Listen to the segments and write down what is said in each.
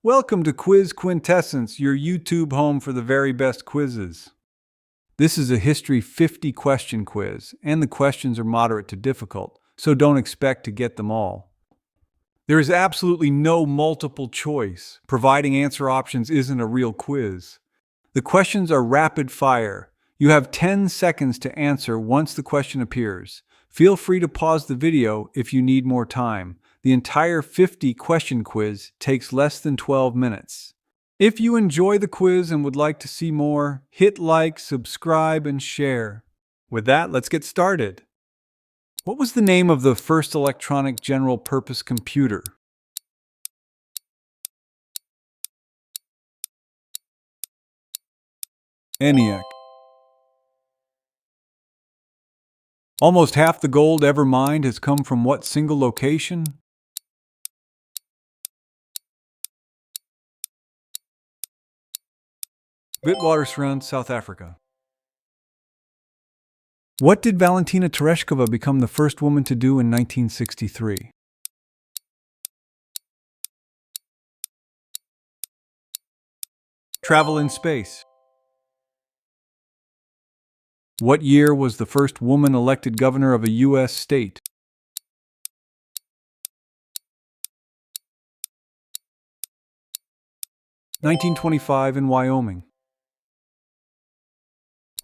Welcome to Quiz Quintessence, your YouTube home for the very best quizzes. This is a History 50 question quiz, and the questions are moderate to difficult, so don't expect to get them all. There is absolutely no multiple choice. Providing answer options isn't a real quiz. The questions are rapid fire. You have 10 seconds to answer once the question appears. Feel free to pause the video if you need more time. The entire 50 question quiz takes less than 12 minutes. If you enjoy the quiz and would like to see more, hit like, subscribe, and share. With that, let's get started. What was the name of the first electronic general-purpose computer? ENIAC. Almost half the gold ever mined has come from what single location? Witwatersrand, South Africa. What did Valentina Tereshkova become the first woman to do in 1963? Travel in space. What year was the first woman elected governor of a U.S. state? (1925) in Wyoming.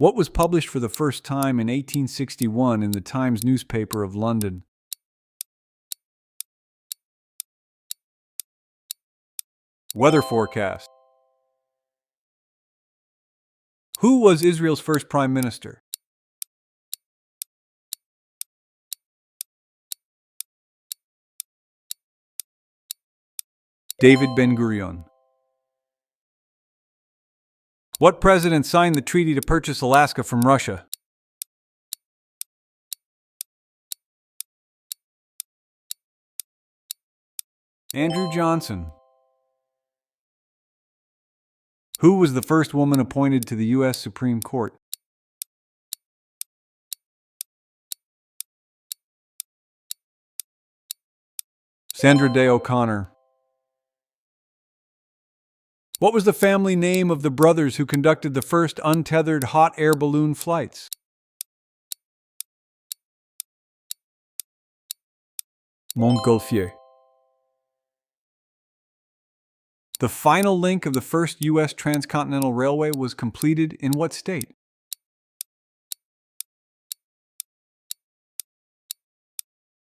What was published for the first time in 1861 in the Times newspaper of London? Weather forecast. Who was Israel's first prime minister? David Ben-Gurion. What president signed the treaty to purchase Alaska from Russia? Andrew Johnson. Who was the first woman appointed to the U.S. Supreme Court? Sandra Day O'Connor. What was the family name of the brothers who conducted the first untethered hot air balloon flights? Montgolfier. The final link of the first U.S. transcontinental railway was completed in what state?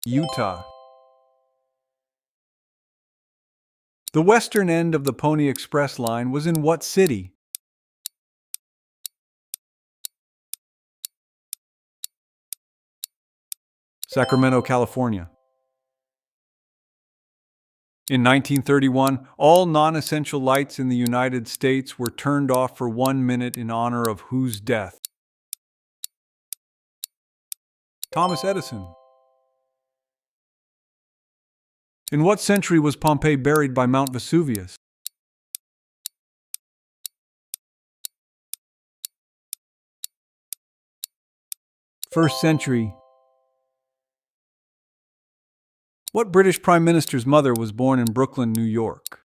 Utah. The western end of the Pony Express line was in what city? Sacramento, California. In 1931, all non-essential lights in the United States were turned off for 1 minute in honor of whose death? Thomas Edison. In what century was Pompeii buried by Mount Vesuvius? First century. What British Prime Minister's mother was born in Brooklyn, New York?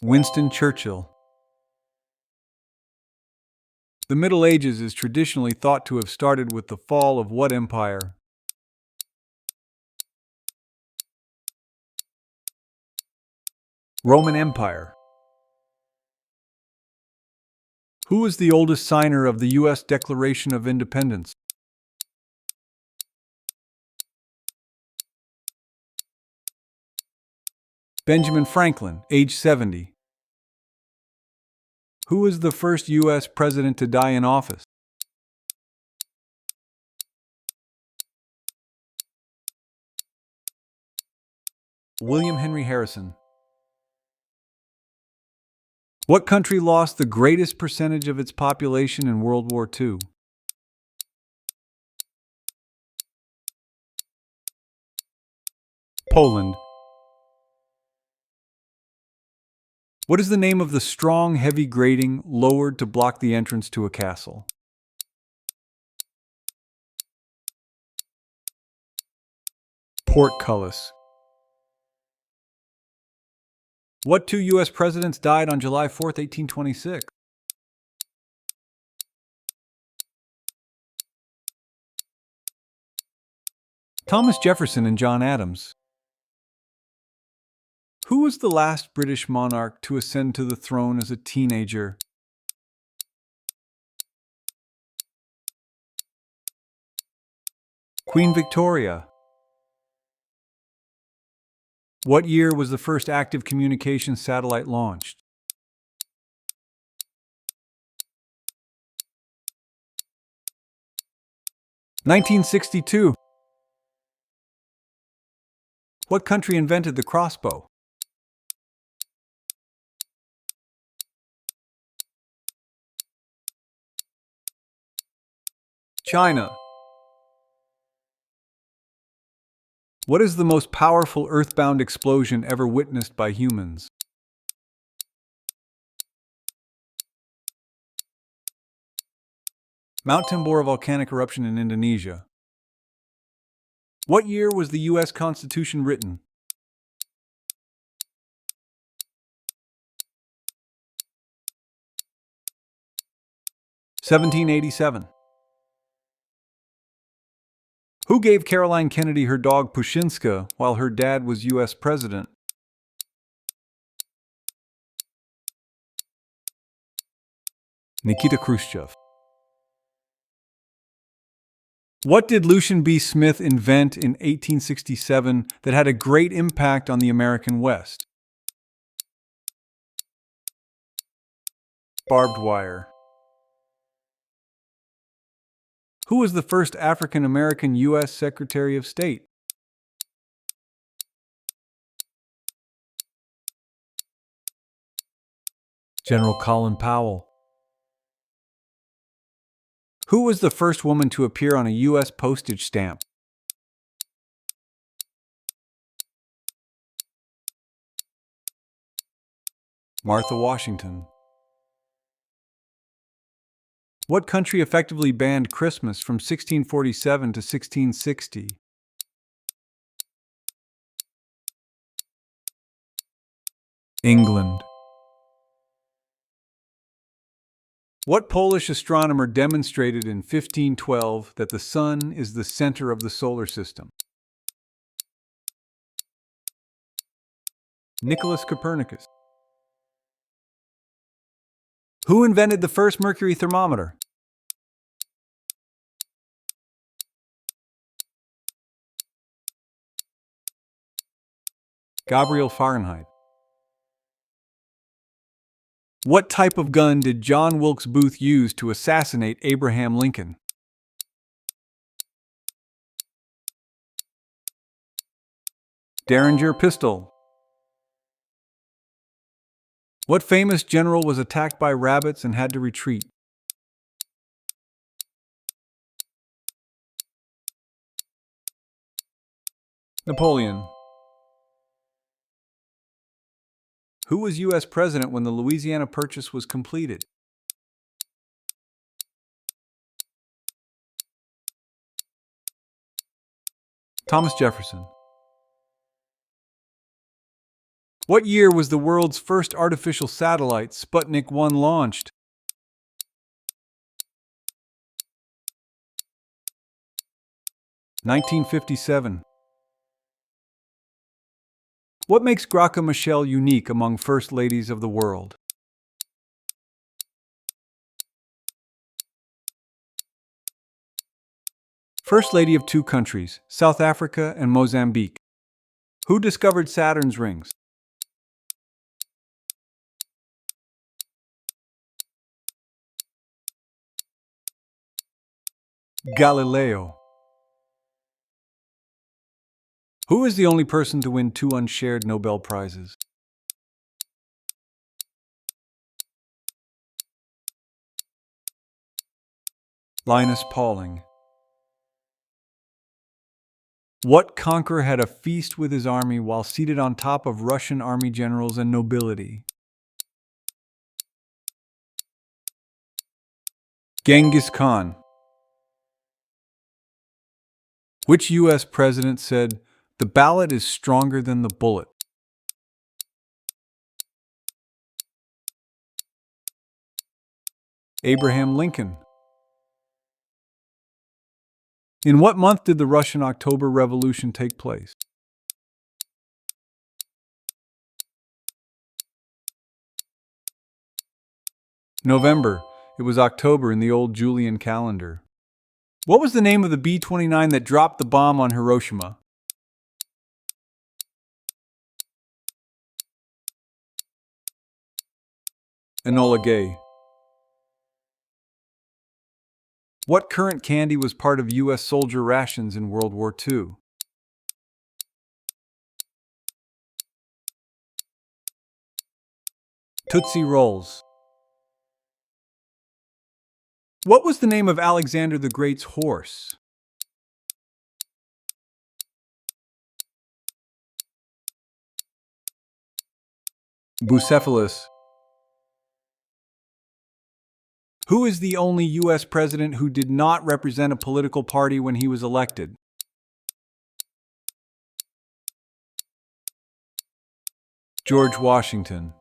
Winston Churchill. The Middle Ages is traditionally thought to have started with the fall of what empire? Roman Empire. Who is the oldest signer of the U.S. Declaration of Independence? Benjamin Franklin, age 70. Who was the first U.S. president to die in office? William Henry Harrison. What country lost the greatest percentage of its population in World War II? Poland. What is the name of the strong, heavy grating lowered to block the entrance to a castle? Portcullis. What two U.S. presidents died on July 4th, 1826? Thomas Jefferson and John Adams. Who was the last British monarch to ascend to the throne as a teenager? Queen Victoria. What year was the first active communication satellite launched? 1962. What country invented the crossbow? China. What is the most powerful earthbound explosion ever witnessed by humans? Mount Tambora volcanic eruption in Indonesia. What year was the U.S. Constitution written? 1787. Who gave Caroline Kennedy her dog Pushinska while her dad was U.S. president? Nikita Khrushchev. What did Lucian B. Smith invent in 1867 that had a great impact on the American West? Barbed wire. Who was the first African-American U.S. Secretary of State? General Colin Powell. Who was the first woman to appear on a U.S. postage stamp? Martha Washington. What country effectively banned Christmas from 1647 to 1660? England. What Polish astronomer demonstrated in 1512 that the Sun is the center of the solar system? Nicholas Copernicus. Who invented the first mercury thermometer? Gabriel Fahrenheit. What type of gun did John Wilkes Booth use to assassinate Abraham Lincoln? Derringer pistol. What famous general was attacked by rabbits and had to retreat? Napoleon. Who was U.S. president when the Louisiana Purchase was completed? Thomas Jefferson. What year was the world's first artificial satellite, Sputnik 1, launched? 1957. What makes Graca Machel unique among first ladies of the world? First lady of two countries, South Africa and Mozambique. Who discovered Saturn's rings? Galileo. Who is the only person to win 2 unshared Nobel Prizes? Linus Pauling. What conqueror had a feast with his army while seated on top of Russian army generals and nobility? Genghis Khan. Which U.S. president said, The ballot is stronger than the bullet. Abraham Lincoln. In what month did the Russian October Revolution take place? November. It was October in the old Julian calendar. What was the name of the B-29 that dropped the bomb on Hiroshima? Enola Gay. What currant candy was part of U.S. soldier rations in World War II? Tootsie Rolls. What was the name of Alexander the Great's horse? Bucephalus. Who is the only U.S. president who did not represent a political party when he was elected? George Washington.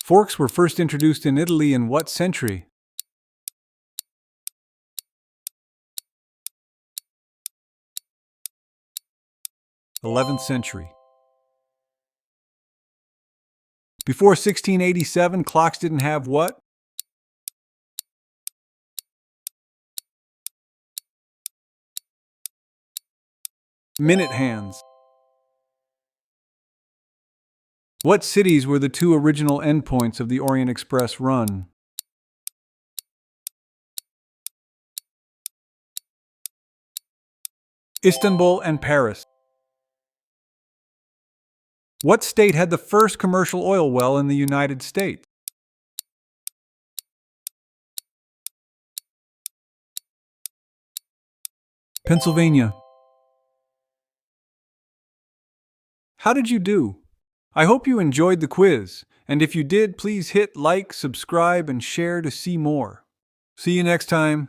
Forks were first introduced in Italy in what century? The 11th century. Before 1687, clocks didn't have what? Minute hands. What cities were the two original endpoints of the Orient Express run? Istanbul and Paris. What state had the first commercial oil well in the United States? Pennsylvania. How did you do? I hope you enjoyed the quiz, and if you did, please hit like, subscribe, and share to see more. See you next time.